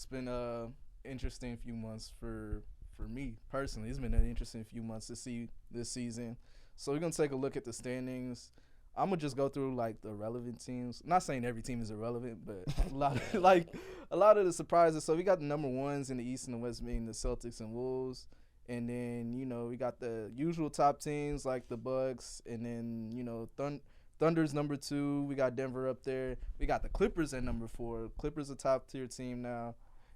It's been interesting few months for me personally. It's been an interesting few months to see this season. So we're gonna take a look at the standings. I'm gonna just go through like the relevant teams. Not saying every team is irrelevant, but a lot of the surprises. So we got the number ones in the East and the West being the Celtics and Wolves, and then we got the usual top teams like the Bucks, and then Thunder's number 2. We got Denver up there. We got the Clippers at number 4. Clippers a top tier team now,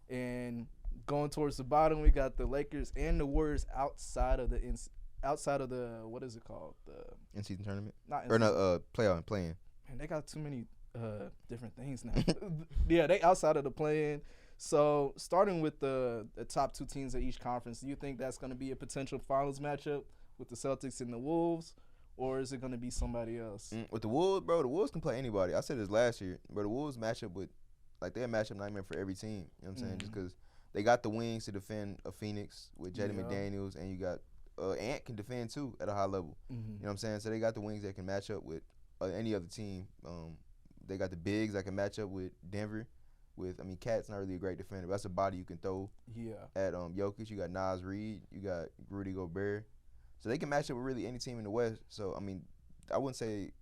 and going towards the bottom, we got the Lakers and the Warriors outside of the what is it called? The In-season tournament? not Or in-season. no, playoff and playing. Man, they got too many different things now. Yeah, they outside of the play-in. So starting with the top 2 teams of each conference, do you think that's going to be a potential finals matchup with the Celtics and the Wolves, or is it going to be somebody else? With the Wolves, bro, the Wolves can play anybody. I said this last year, but the Wolves match up with, like, they're a matchup nightmare for every team. You know what I'm saying? Just because they got the wings to defend a Phoenix with Jaden McDaniels, and you got Ant can defend too at a high level. You know what I'm saying? So they got the wings that can match up with any other team. They got the bigs that can match up with Denver. Cat's not really a great defender, but that's a body you can throw at Jokic. You got Nas Reed. You got Rudy Gobert. So they can match up with really any team in the West. So, I would say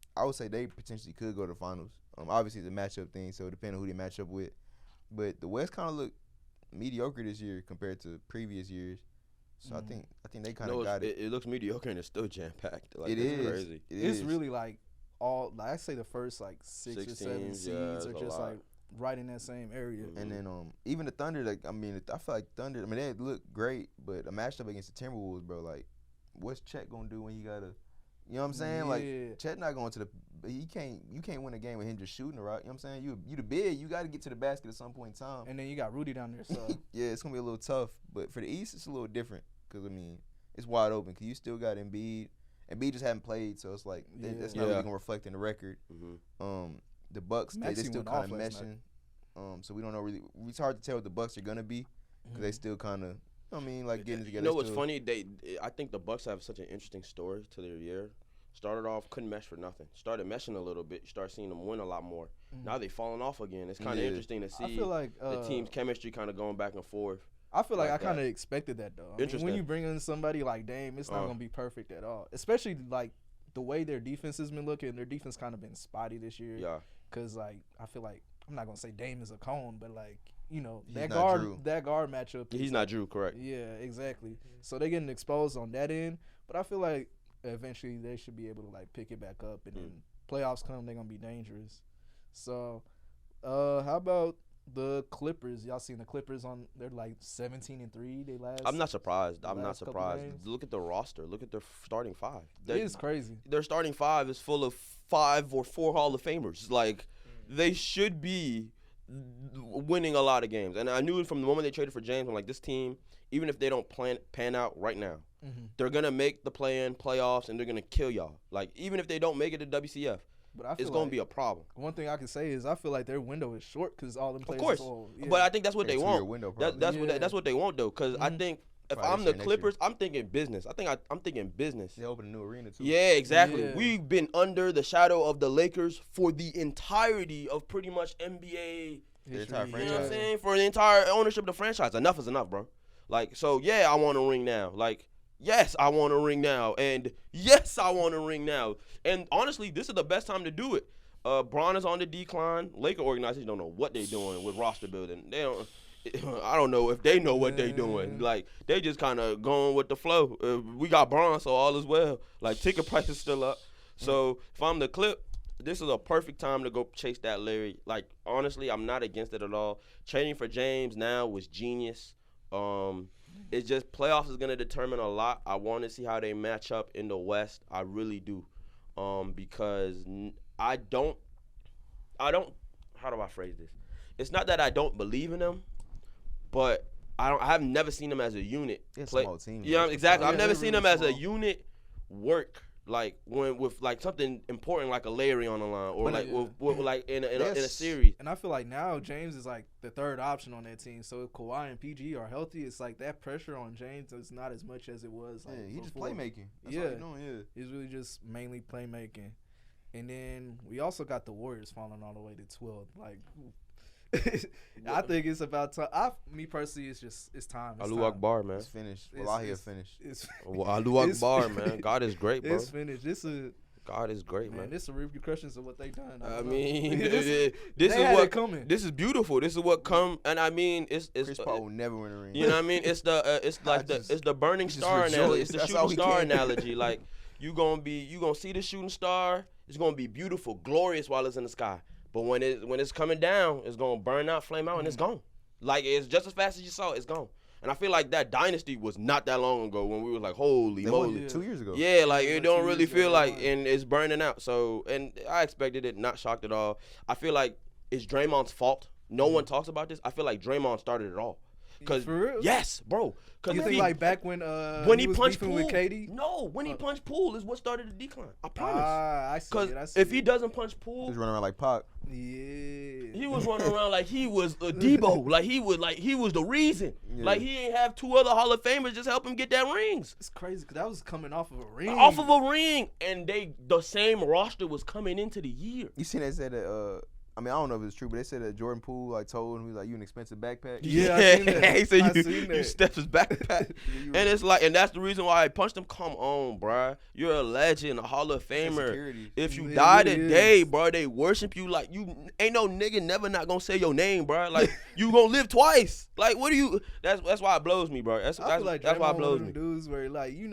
they potentially could go to the finals. Obviously, it's a matchup thing, so it depends on who they match up with. But the West kind of look mediocre this year compared to previous years. So I think they kind of got it. It looks mediocre and it's still jam packed. Like, It it's is. crazy. It's really like I say the first like 6 or 7 teams, seeds it's are a just lot. like right in that same area. And then even the Thunder, I feel like Thunder. They look great, but a matchup against the Timberwolves, bro. Like, what's Chet gonna do when you gotta? You know what I'm saying? Yeah. Like, Chet not going to the. You can't win a game with him just shooting the rock. You know what I'm saying? You the big. You got to get to the basket at some point in time. And then you got Rudy down there, so Yeah, it's gonna be a little tough. But for the East, it's a little different because it's wide open. Cause you still got Embiid. Embiid just haven't played, so it's like that's not really gonna reflect in the record. The Bucks, they still kind of meshing. So we don't know really. It's hard to tell what the Bucks are gonna be because they still kind of. Getting together. You know what's funny? I think the Bucks have such an interesting story to their year. Started off, couldn't mesh for nothing. Started meshing a little bit. You start seeing them win a lot more. Now they falling off again. It's kind of interesting to see I feel like the team's chemistry kind of going back and forth. I feel like I kind of expected that though. When you bring in somebody like Dame, it's not gonna be perfect at all. Especially like the way their defense has been looking. Their defense kind of been spotty this year. Yeah. Cause like I feel like I'm not gonna say Dame is a cone, but like that guard matchup. He's not Drew, correct? Yeah, exactly. So they're getting exposed on that end, but I feel like eventually they should be able to like pick it back up, and then playoffs come, they're gonna be dangerous. So, how about the Clippers? Y'all seen the Clippers they're like 17-3. They last. I'm not surprised. I'm not last couple surprised. games. Look at the roster. Look at their starting 5. It is crazy. Their starting 5 is full of 5 or 4 Hall of Famers. Like, they should be winning a lot of games. And I knew from the moment they traded for James, I'm like, this team, even if they don't pan out right now, they're going to make the play-in playoffs and they're going to kill y'all. Like, even if they don't make it to WCF, it's going to be a problem. One thing I can say is I feel like their window is short because all them players. Of course. Are old. But I think that's what they want. Window, That's what they want, though, because I think if Probably I'm the next year. Clippers, I'm thinking business. I'm thinking business. They opened a new arena too. Yeah, exactly. Yeah. We've been under the shadow of the Lakers for the entirety of pretty much NBA. The entire You know what I'm franchise. saying? For the entire ownership of the franchise. Enough is enough, bro. Like, so, yeah, I want a ring now. Like, yes, I want a ring now. And, yes, I want a ring now. And, honestly, this is the best time to do it. Bron is on the decline. Laker organizers don't know what they're doing with roster building. They don't. I don't know if they know what they're doing. Like, they just kind of going with the flow. We got Bron, so all is well. Like, ticket price is still up. So, if I'm the Clip, this is a perfect time to go chase that Larry. Like, honestly, I'm not against it at all. Trading for James now was genius. It's just playoffs is going to determine a lot. I want to see how they match up in the West. I really do. Because I don't, how do I phrase this? It's not that I don't believe in them, but I've never seen them as a unit. It's a small team. Yeah, exactly. Yeah, I've never they're seen really them as a small. unit work like when with like something important like a Larry on the line or like with like in a series. And I feel like now James is like the third option on that team. So if Kawhi and PG are healthy, it's like that pressure on James is not as much as it was. Like, He just before. playmaking. That's Yeah. all he doing. He's really just mainly playmaking. And then we also got the Warriors falling all the way to 12th. Like, I think it's about time. Me personally, it's time. It's Allahu time. Akbar, man. It's finished. Wallahi, it's It's- finished. It's, Allahu it's Akbar, finished. man. God is great, bro. It's finished. This is God is great, man. This is repercussions of what they done. I don't know. mean, this this they is had what it coming. this is beautiful. This is what come, and I mean, it's Chris Paul will never win a ring. you know what I mean. It's the it's I like just- it's the burning just star rejoice. analogy. It's the That's shooting all we star can. analogy. Like you gonna see the shooting star. It's gonna be beautiful, glorious while it's in the sky. But when it's coming down, it's gonna burn out, flame out, and it's gone. Like it's just as fast as you saw it, it's gone. And I feel like that dynasty was not that long ago when we was like, holy They moly. won it 2 years ago. Yeah, like Yeah, it 2 don't years really ago, feel they like, won. and it's burning out. So, and I expected it, not shocked at all. I feel like it's Draymond's fault. No one talks about this. I feel like Draymond started it all. Cause For real? yes, bro. Cause You if think he, like back when he was punched beefing Poole, with KD? no, when he punched Poole is what started the decline. I promise. I see Cause it. I see if he it. doesn't punch Poole, He's running around like Pac. Yeah. he was running around like he was a Debo, like he was the reason. Yeah. Like he ain't have two other Hall of Famers just help him get that rings. It's crazy because that was coming off of a ring. Off of a ring, and the same roster was coming into the year. You seen they said that? I mean, I don't know if it's true, but they said that Jordan Poole like told him he was like, "You an expensive backpack." Yeah, I seen that. he said I you seen that. stepped his backpack. And it's like, and that's the reason why I punched him. Come on, bruh. You're a legend, a Hall of Famer. Security. If you It die really today, is. bro, they worship you like you ain't no nigga never not gonna say your name, bro. Like you gonna live twice. Like what do you? That's why it blows me, bro. That's I feel like that's why it Draymond blows one me. of them dudes where like you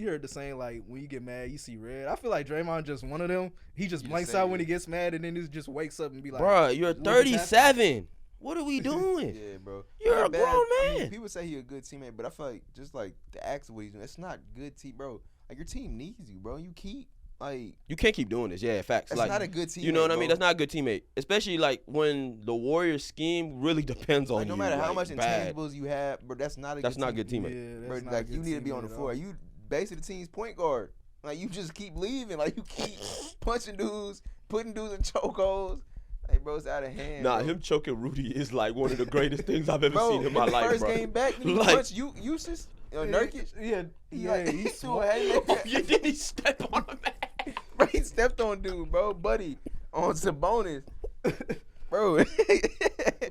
heard the saying like when you get mad you see red. I feel like Draymond just one of them. He just You blanks say out when it. he gets mad and then he just wakes up and be like, Bruh, you're "What is happening?" 37. What are we doing? Yeah, bro. You're Not a bad. grown I mean, man. people say he a good teammate, but I feel like just like the acts of what he's doing, it's not good team, bro. Like your team needs you, bro. You keep like You can't keep doing this. Yeah, facts. that's Like not a good teammate. you know what I bro. mean? That's not a good teammate. Especially like when the Warriors scheme really depends on Like, no you. matter how like, much bad. intangibles you have, bro. That's not a That's good not a team. good teammate. Yeah, Bro, that's not a like good you need to be teammate on the at floor. all. You basically the team's point guard. Like you just keep leaving. Like you keep punching dudes, putting dudes in chokeholds. Like bro, it's out of hand. Nah, bro. him choking Rudy is like one of the greatest things I've ever Bro, seen in my the life, first bro. game back, he Like- punched Eustace, Nurkic. Yeah, Like, yeah. he He's threw a haymaker. You didn't step on him, man. Bro, he stepped on dude, bro, buddy, on Sabonis, bro.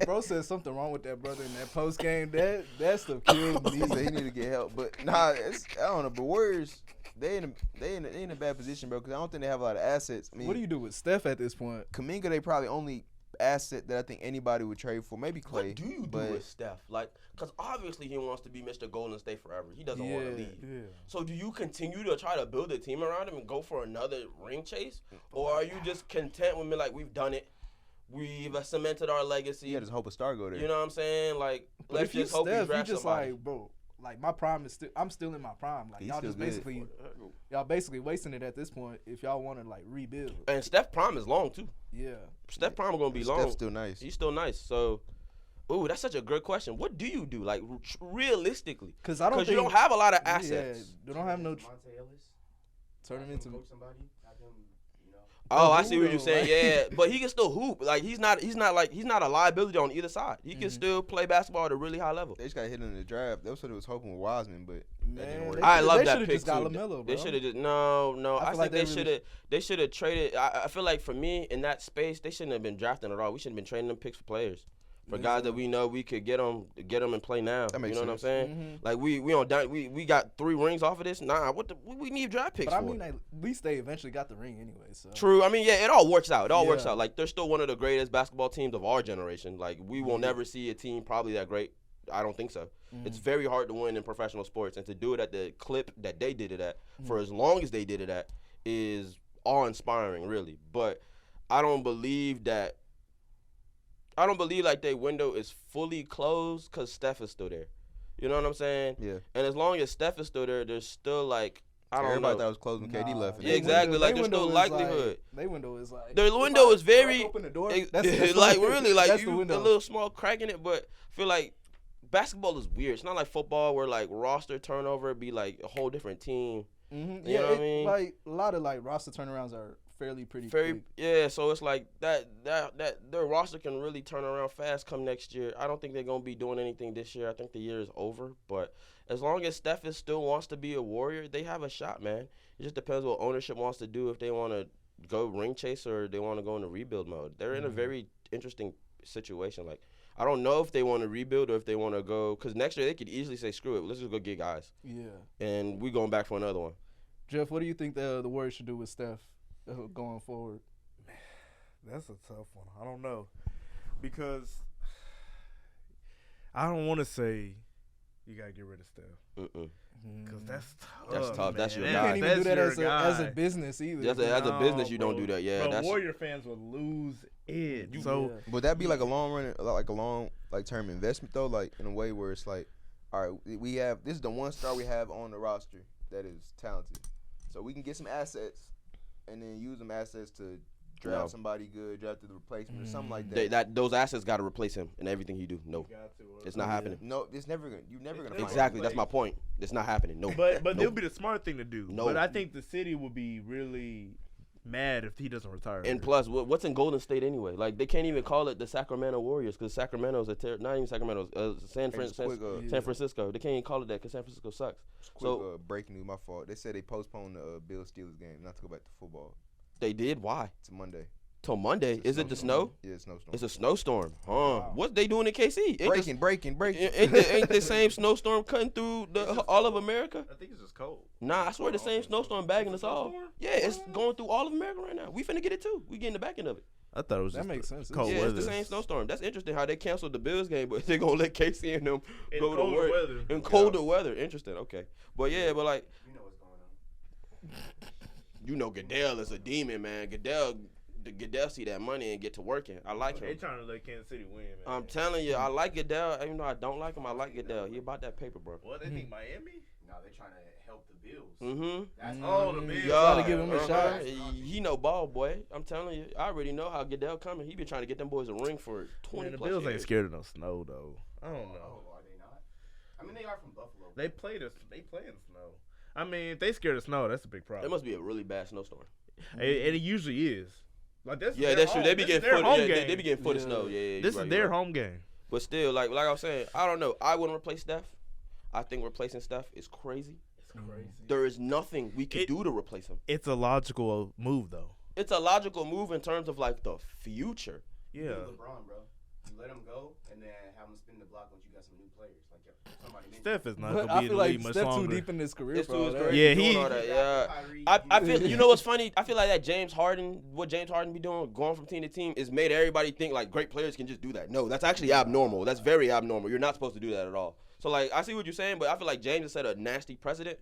Bro said something wrong with that brother in that post game. That stuff killed He me. said he need to get help, but nah, I don't know. But Warriors, they in a bad position, bro, because I don't think they have a lot of assets. I mean, What do you do with Steph at this point? Kaminga, they probably only asset that I think anybody would trade for, maybe Clay. What do you do but with Steph? Like, because obviously he wants to be Mr. Golden State forever. He doesn't want to leave. Yeah. So do you continue to try to build a team around him and go for another ring chase? Or are you just content with me like, we've done it? We've cemented our legacy. he had his hope a star go there. You know what I'm saying? Like, But let's if you just hope we Steph, you draft just somebody. like, bro, like my prime is still. I'm still in my prime. Like He's y'all still just good. basically, y'all basically wasting it at this point. If y'all want to like rebuild, And Steph prime is long too. yeah. Steph prime is gonna be long. Steph's still nice. He's still nice. So, ooh, that's such a good question. What do you do, like realistically? Because I don't. Because you think- don't have a lot of Yeah, assets. they don't have no. Monte Ellis. Turn him Have into. coach somebody. Have him, you know. Oh, I Who see what you're though, saying. like- Yeah, but he can still hoop. Like he's not a liability on either side. He can still play basketball at a really high level. They just got hit in the draft. That's what it was hoping with Wiseman, but that didn't Man, work. they I should've- love they that should've pick just got too. LaMelo, They bro. should have just no. I I feel think like they they should have. They should have traded. I feel like for me in that space, they shouldn't have been drafting at all. We should have been trading them picks for players, for Yeah, guys so- that we know we could get them and play now. That makes you know sense. what I'm saying? Like we got 3 rings off of this. Nah, we need draft picks But I for? mean, at least they eventually got the ring anyway. So True. I mean, yeah, it all works out. It all works Yeah. out. Like, they're still one of the greatest basketball teams of our generation. Like, we will Yeah. never see a team probably that great. I don't think so. Mm-hmm. It's very hard to win in professional sports, and to do it at the clip that they did it at, for as long as they did it at, is awe-inspiring, really. But I don't believe like their window is fully closed because Steph is still there. You know what I'm saying? Yeah. And as long as Steph is still there, there's still like I don't Everybody know. thought it was closed when KD left. and Yeah, they- exactly. Window- Like, they there's still window is likelihood. Their window is like. Their window is very Open the door. Like That's really, like that's the you a window. little small crack in it, but I feel like basketball is weird. It's not like football where like roster turnover be like a whole different team. Mm-hmm. You Yeah, know what I mean? like a lot of like roster turnarounds are fairly pretty Very quick. yeah, so it's like that their roster can really turn around fast come next year. I don't think they're gonna be doing anything this year. I think the year is over. But as long as Steph still wants to be a Warrior, they have a shot, man. It just depends what ownership wants to do. If they want to go ring chase or they want to go into rebuild mode. They're in a very interesting situation. Like, I don't know if they want to rebuild or if they want to go, because next year they could easily say, screw it, let's just go get guys. Yeah. And we going back for another one. Jeff, what do you think the Warriors should do with Steph going forward? That's a tough one. I don't know. Because I don't want to say you got to get rid of Steph. Because that's tough. That's tough. Man. That's your You guy. can't even do that your as a guy. business either. As a business, you don't bro. do that. Yeah, Bro, that's Warrior fans would lose it. Yeah. So Would that be like a long run, like a long term investment though? Like in a way where it's like, all right, we have this is the one star we have on the roster that is talented, so we can get some assets and then use them assets to draft No. somebody good, draft the replacement or something like that. those assets got to replace him in everything he do. No, it's not happening. No, it's never gonna. You're never gonna. find Exactly. a That's my replacement. point. It's not happening. No. But Nope. it'll be the smart thing to do. No. But I think the city will be really mad if he doesn't retire. And plus, what's in Golden State anyway? Like, they can't even call it the Sacramento Warriors because Sacramento's not even Sacramento, San Hey, just quick, Francisco. They can't even call it that because San Francisco sucks. quick breaking news. My fault. They said they postponed the Bills Steelers game not to go back to football. They did. Why? It's Monday. Till Monday. It's a Is it the snowstorm. snow? Yeah, it's snowstorm. It's a snowstorm. Huh? Wow. What they doing in KC? breaking. Ain't the same snowstorm cutting through all of America? I think it's just cold. Nah, I swear the same snowstorm bagging us all. Snowstorm? Yeah, it's going through all of America right now. We finna get it too. We getting the back end of it. I thought it was That just makes sense. cold Yeah, weather. it's the same snowstorm. That's interesting how they canceled the Bills game, but they're gonna let Casey and them In go to colder work weather. in colder weather. Interesting. Okay, but yeah, but like You know what's going on. Goodell is a demon, man. Goodell see that money and get to working. I like They him. trying to let Kansas City win, man. I'm telling you, I like Goodell. Even though I don't like him, I like Goodell. He about that paper, bro. What, they think Miami? No, they're trying to help the Bills. Mm-hmm. That's Oh, the Bills. Gotta give him a shot. He know ball, boy. I'm telling you, I already know how Goodell coming. He been trying to get them boys a ring for 20 Man, the plus Bills years. ain't scared of no snow, though. I don't know. Oh, are they not? I mean, they are from Buffalo. They play in the snow. I mean, if they scared of snow, that's a big problem. It must be a really bad snowstorm. And it usually is. Like that's Yeah, their that's true. home- They be this is getting their foot. home Yeah, game. they be getting foot of Yeah. snow. Yeah, yeah. This you're is right, you're their right. home game. But still, like I was saying, I don't know. I wouldn't replace Steph. I think replacing Steph is crazy. It's crazy. There is nothing we could do to replace him. It's a logical move, though. It's a logical move in terms of like the future. Yeah. You LeBron, bro. You let him go and then have him spin the block once you got some new players. Like somebody mentioned. Steph is not But gonna I be in feel the like league much Steph too longer. deep in his career It's for too all his that. career. Yeah, Doing he- all that, yeah. Kyrie, I feel, you know what's funny? I feel like that James Harden, what James Harden be doing, going from team to team, is made everybody think like great players can just do that. No, that's actually abnormal. That's very abnormal. You're not supposed to do that at all. So like, I see what you're saying, but I feel like James has set a nasty precedent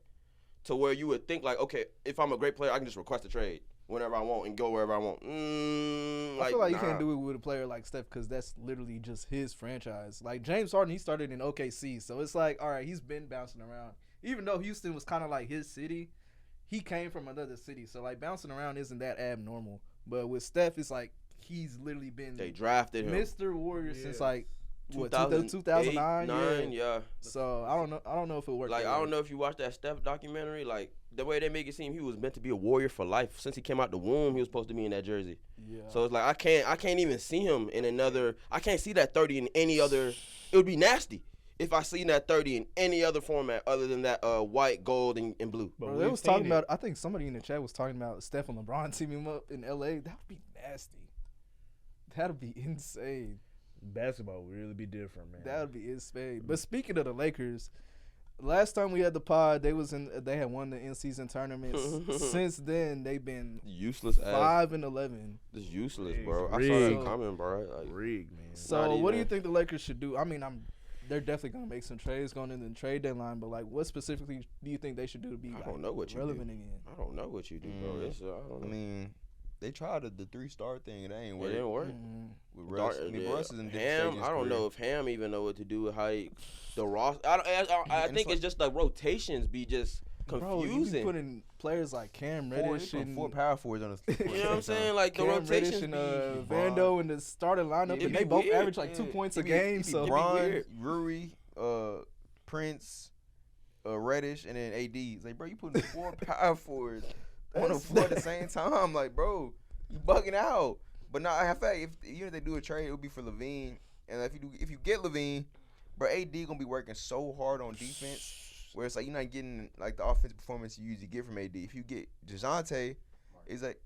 to where you would think like, okay, if I'm a great player, I can just request a trade whenever I want and go wherever I want. I feel like you can't do it with a player like Steph because that's literally just his franchise. Like James Harden, he started in OKC, so it's like, all right, he's been bouncing around. Even though Houston was kind of like his city, he came from another city, so like bouncing around isn't that abnormal. But with Steph, it's like he's literally been They drafted him. Mr. Warrior since like what 2008, 2009, nine, yeah. yeah. So I don't know if it worked. Like, that I way. don't know if you watched that Steph documentary. Like, the way they make it seem he was meant to be a warrior for life. Since he came out the womb, he was supposed to be in that jersey. Yeah. So it's like I can't even see him in another. I can't see that 30 in any other. It would be nasty if I seen that 30 in any other format other than that white, gold, and blue. But Bro, they was talking about. I think somebody in the chat was talking about Steph and LeBron teaming up in LA. That would be nasty. That'd be insane. basketball would really be different, man. That would be insane. But speaking of the Lakers, last time we had the pod, they had won the in-season tournaments. Since then, they've been Useless ass. 5-11. It's useless, Rigged. bro. I saw Rigged. that coming, bro. Like, Rigged, man. So what do you even. think the Lakers should do? I mean, they're definitely gonna make some trades going into the trade deadline, but like, what specifically do you think they should do to be I like, don't know what you relevant do. again? I don't know what you do, bro. It's, I don't I know. mean, they tried the 3-star thing. It ain't It work. didn't work. Mhm. With Russ. I mean, Yeah. Russ is in different Ham. stages of I don't his know career. if Ham even know what to do with how the roster. I And think it's it's just like rotations be just Bro, you be confusing. putting players like Cam Four, Reddish they put and four power forwards on the You know what I'm saying? Like the Cam rotations Reddish and be. Vando in the starting lineup, It'd and be they both weird. average like 2 Yeah. points a It be- game. it be So Bron, weird. Rui, Prince, Reddish, and then AD. It's like, bro, you putting four power forwards on the floor at the same time. Like, bro, you bugging out. But now, I feel like even if they do a trade, it would be for Levine. And if you get Levine, bro, AD gonna be working so hard on defense. Where it's like you're not getting like the offensive performance you usually get from AD. If you get DeJounte, it's like,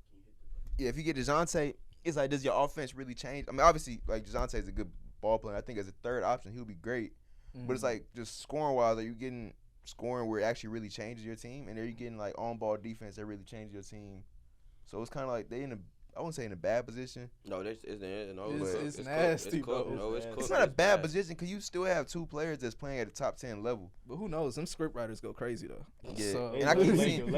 yeah, if you get DeJounte, it's like, does your offense really change? I mean, obviously, like DeJounte's a good ball player. I think as a third option, he'll be great. But it's like just scoring wise, are you getting scoring where it actually really changes your team, and are you getting like on ball defense that really changes your team? So it's kind of like they I wouldn't say in a bad position. No, it's nasty, cooked. bro. No, it's cooked. It's not a bad position because you still have 2 players that's playing at the top 10 level. But who knows? Them script writers go crazy though. Yeah, So, and I keep Lakers seeing,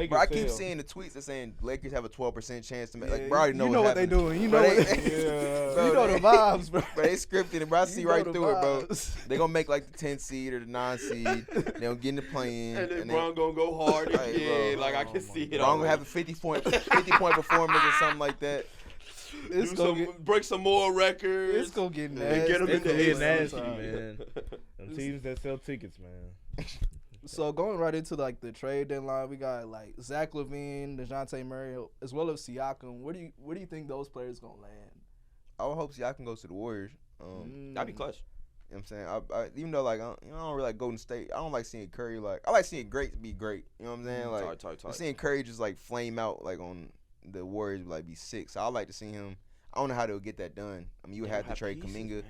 fail. seeing the tweets that saying Lakers have a 12% chance to make. yeah, Like, bro, I already know you know what they happened. doing. You Bro, know they- what Yeah. you know the vibes, bro. Bro, they scripted it, bro. I see You right know the through it, bro. vibes. They gonna make like the 10 seed or the 9 seed. They gonna get in the play-in. And then and Bron gonna go hard Like, again. bro, Like I can see it. Bron gonna have a 50-point performance or something like that. It's gonna get, break some more records. it's gonna get and nasty. get 'em in It's the gonna get end nasty, sometime. man. Them teams that sell tickets, man. So going right into like the trade deadline, we got like Zach LaVine, DeJounte Murray, as well as Siakam. Where do you think those players gonna land? I would hope Siakam goes to the Warriors. That'd be clutch. You know what I'm saying? I even though like I don't really like Golden State. I don't like seeing Curry I like seeing great be great. You know what I'm saying? Like Tight. seeing Curry just like flame out like on the Warriors like be sick. So I like to see him. I don't know how they'll get that done. I mean, you have to trade Kuminga.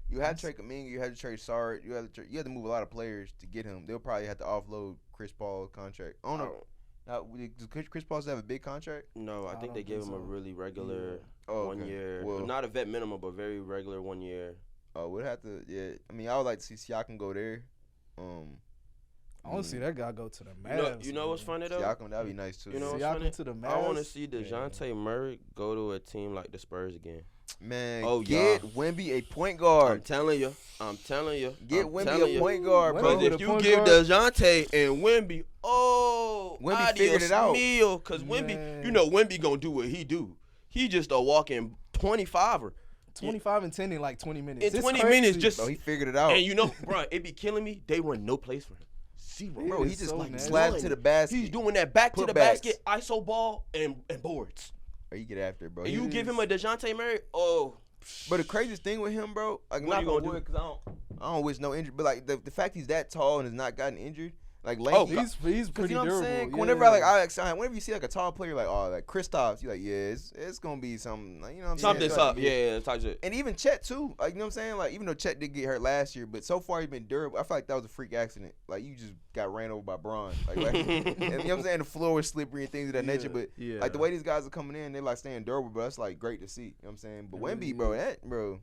You have to trade Kuminga. You have to trade Sard. You have to move a lot of players to get him. They'll probably have to offload Chris Paul's contract. I don't know. Now, does Chris Paul still have a big contract? No, I think they gave him a really regular 1 year. Well, Not a vet minimum, but very regular 1 year. We'd have to. Yeah, I mean, I would like to see Siakam go there. I want to see that guy go to the Mavs. You know what's funny though? Siakam, that'd be nice too. You know what's Siakam funny? to the Mavs. I want to see DeJounte Murray go to a team like the Spurs again. Man, yeah. get Wemby a point I'm guard. telling you. Get Wemby a point guard, Wemby bro. with If a you point give guard? DeJounte and Wemby, Wemby figured it out. Because Man. Wemby, you know Wemby gonna do what he do. He just a walking 25er. 25 and 10 in like 20 minutes. In It's 20 crazy. minutes, just Bro, he figured it out. and you know, bro, it be killing me. They run no plays for him. Zero. Bro, he It's just so like nasty. slapped to the basket. He's doing that back to the Putbacks. basket, ISO ball, and boards. Or you get after it, bro. And He you is- give him a DeJounte Murray, oh. But the craziest thing with him, bro, like What not you gonna gonna do it because I don't wish no injury. But like the fact he's that tall and has not gotten injured, like Oh, lanky. He's pretty you know what I'm durable. saying? Yeah. Whenever whenever you see like a tall player like like Kristaps, you like it's gonna be something. Like, you know what I'm Something's saying? up. Like, Yeah, type shit. And even Chet too. Like, you know what I'm saying? Like, even though Chet did get hurt last year, but so far he's been durable. I feel like that was a freak accident. Like, you just got ran over by Braun. Like and, you know what I'm saying? The floor was slippery and things of that nature. But Yeah. like the way these guys are coming in, they're like staying durable, bro. That's like great to see. You know what I'm saying? But Wemby, bro,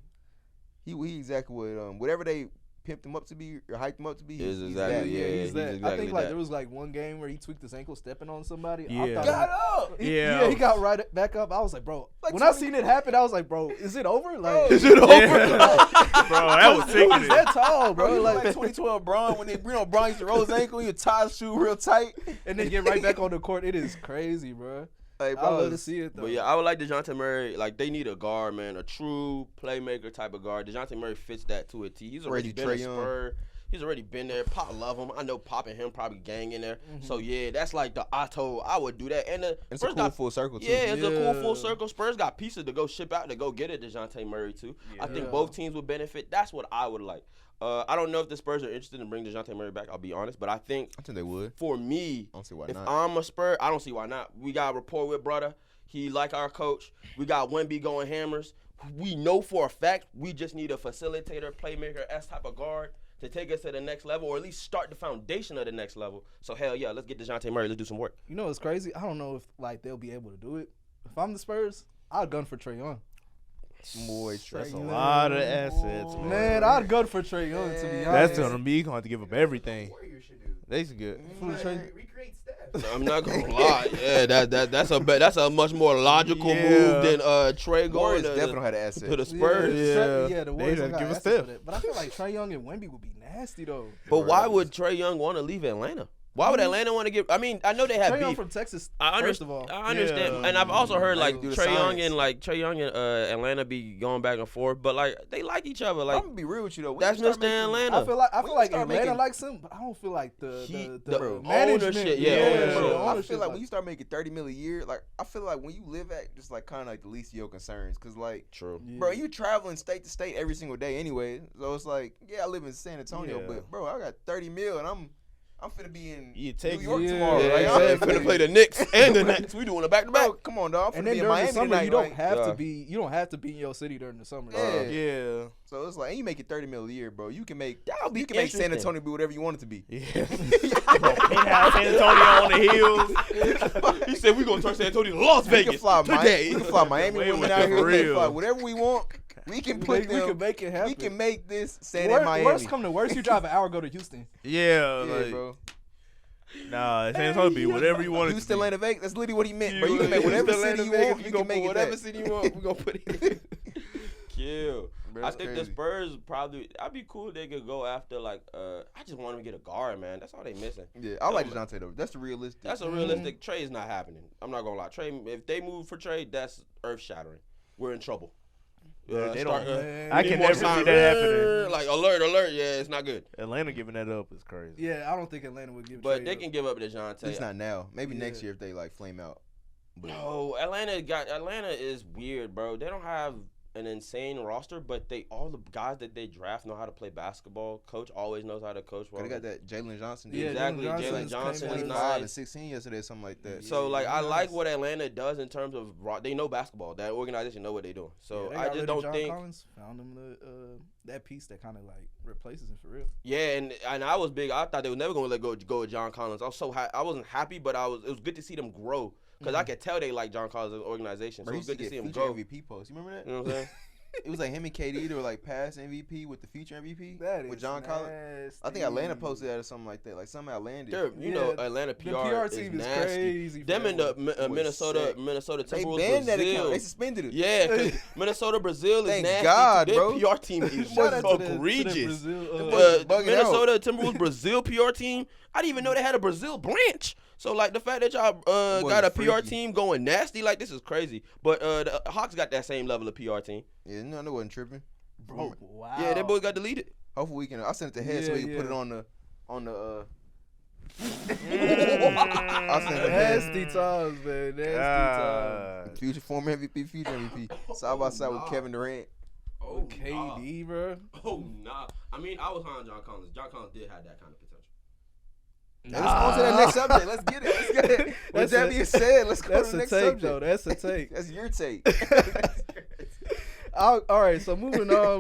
he exactly what whatever they pimped him up to be or hyped him up to be. Is he's exactly, that. yeah. he's he's that. I exactly think like that. there was like one game where he tweaked his ankle stepping on somebody. Yeah. I thought Got up. Yeah. he got right back up. I was like, bro. Like when I 20 seen it happen, I was like, bro, is it over? Like, Is it over? Bro, that was He's sickening. that tall, Bro, bro. you Like, like 2012 Braun when Braun used to roll his ankle, he would tie his shoe real tight. and then get right back on the court. It is crazy, bro. Like, I bro, love to see it though. But yeah, I would like DeJounte Murray. Like they need a guard, man, a true playmaker type of guard. DeJounte Murray fits that to a T. He's already been a Trae Young. Spur. He's already been there. Pop love him. I know Pop and him probably gang in there. So yeah, that's like the Otto. I would do that. And the it's a Spurs cool got full circle too. yeah, it's a cool Yeah. full circle. Spurs got pieces to go ship out to go get a DeJounte Murray too. I think Yeah. both teams would benefit. That's what I would like. I don't know if the Spurs are interested in bringing DeJounte Murray back. I'll be honest, but I think I think they would. for me, I don't see why if not. I'm a Spur, I don't see why not. We got a rapport with brother. He like our coach. We got Wemby going hammers. We know for a fact we just need a facilitator, playmaker, S type of guard to take us to the next level, or at least start the foundation of the next level. So hell yeah, let's get DeJounte Murray. Let's do some work. You know what's crazy? I don't know if like they'll be able to do it. If I'm the Spurs, I'd gun for Trae Young. Boy, That's a Trae. lot of assets, man. Man, I'd gun for Trae Young to be honest. That's gonna be gonna have to give up everything. Warriors should do. That's good. Recreate Steph. I'm not gonna lie. Yeah, that's a much more logical Yeah. move than Trae going Warriors to, definitely had an to asset. the Spurs. Yeah. the They Warriors done got give us assets for Steph. that. But I feel like Trae Young and Wemby would be nasty though. But why would Trae Young want to leave Atlanta? Why would Atlanta want to get? I mean, I know they have Trae Young beef. from Texas. I First of all, understand, Yeah. and I've also heard like do the Trae Young science. and Atlanta be going back and forth, but like they like each other. I'm Like gonna be real with you though. When that's you start Mr. making- Atlanta. I feel like When you start Atlanta making- likes him, but I don't feel like the the management. ownership, yeah, ownership. Bro, I ownership, feel like when you start making $30 million a year, like I feel like when you live at just like kind of like the least of your concerns, cause like, True. Yeah. bro, you traveling state to state every single day anyway, so it's like, yeah, I live in San Antonio, Yeah. but bro, I got $30 million, and I'm finna be in Yeah, New Texas. York Yeah. tomorrow. Yeah, Right? exactly. Finna play the Knicks and the Nets. We doing it back to back. Bro, come on, dog. I'm And finna then be in during Miami the summer, tonight. you don't like, have Yeah. to be. You don't have to be in your city during the summer. Yeah. Yeah. So it's like, and you make it $30 million a year, bro. You can make That'll be you can make San interesting. Antonio be whatever you want it to be. Yeah. Penthouse San Antonio on the hills. He said we gonna turn San Antonio to Las We Vegas can fly today. We can fly Miami Wait, women for out here. We can real. fly whatever we want. We can put We them. can make it happen. We can make this San in Miami. Worst come to worst, you drive an hour, go to Houston. Yeah, Yeah, like, bro. nah, San Antonio be whatever you want it Houston, to be. Atlanta, Vegas. That's literally what he meant, bro. You can make whatever city you want. You can make it whatever that. city you want. We gonna put it in. Kill. Bro, I that's think crazy. the Spurs probably. I'd be cool if they could go after like. I just want them to get a guard, man. That's all they missing. Yeah, I like DeJounte though. That's the realistic. That's a realistic trade. Is not happening. I'm not gonna lie. Trade. If they move for trade, that's earth shattering. We're in trouble. Yeah, they start, don't- Man. I need can more never see time. that happening. Like alert. Yeah, it's not good. Atlanta giving that up is crazy. Yeah, I don't think Atlanta would give. But trade they up. can give up DeJounte. At least not now. Maybe next Yeah. year if they like flame out. But No, Atlanta is weird, bro. They don't have an insane roster, but all the guys that they draft know how to play basketball. Coach always knows how to coach well. they got that Jalen Johnson. Yeah, Exactly, Jalen Jalen Johnson's Johnson came is in. 25 and nice. 16 yesterday, something like that. So like I nice. like what Atlanta does in terms of they know basketball. That organization know what they're doing. So Yeah, they I got just rid of don't John think. Collins, found him that piece that kind of like replaces him for real. Yeah, and I was big. I thought they were never gonna let go with John Collins. I was so I wasn't happy, but it was good to see them grow because I could tell they like John Collins as an organization. So Bro, it he was used to good to get see him future grow. MVP posts. You remember that? You know what I'm saying? It was like him and KD. They were like past MVP with the future MVP That with is John Collins. I think Atlanta posted that or something like that. Like something outlandish. You know, Yeah, Atlanta The PR, PR is team is nasty. crazy. Them in the Boy, Minnesota sick. They Timberwolves, banned that account. Brazil. They suspended it. Yeah, 'cause Minnesota Brazil is Thank nasty. God, Their bro. PR team is Shout out to the egregious. Brazil, boys bugging Minnesota Timberwolves Brazil PR team. I didn't even know they had a Brazil branch. So like the fact that y'all boys got a are PR freaky. team going nasty, like this is crazy. But the Hawks got that same level of PR team. Yeah, no, I wasn't tripping. Bro, wow. Yeah, they boys got deleted. Hopefully we can. I sent it to Head so Yeah, we can put yeah. it on the. Mm. I sent it to Head. Nasty times, man. Nasty times. Future former MVP, future MVP, side by side with Kevin Durant. Oh, KD, bro. Oh nah. I mean, I was high on John Collins. John Collins did have that kind of potential. Let's go to that next subject. Let's get it. Let's get it. With That's that a- being said, let's go That's to the a next take, subject. though. That's a take. That's your take. All right, so moving on.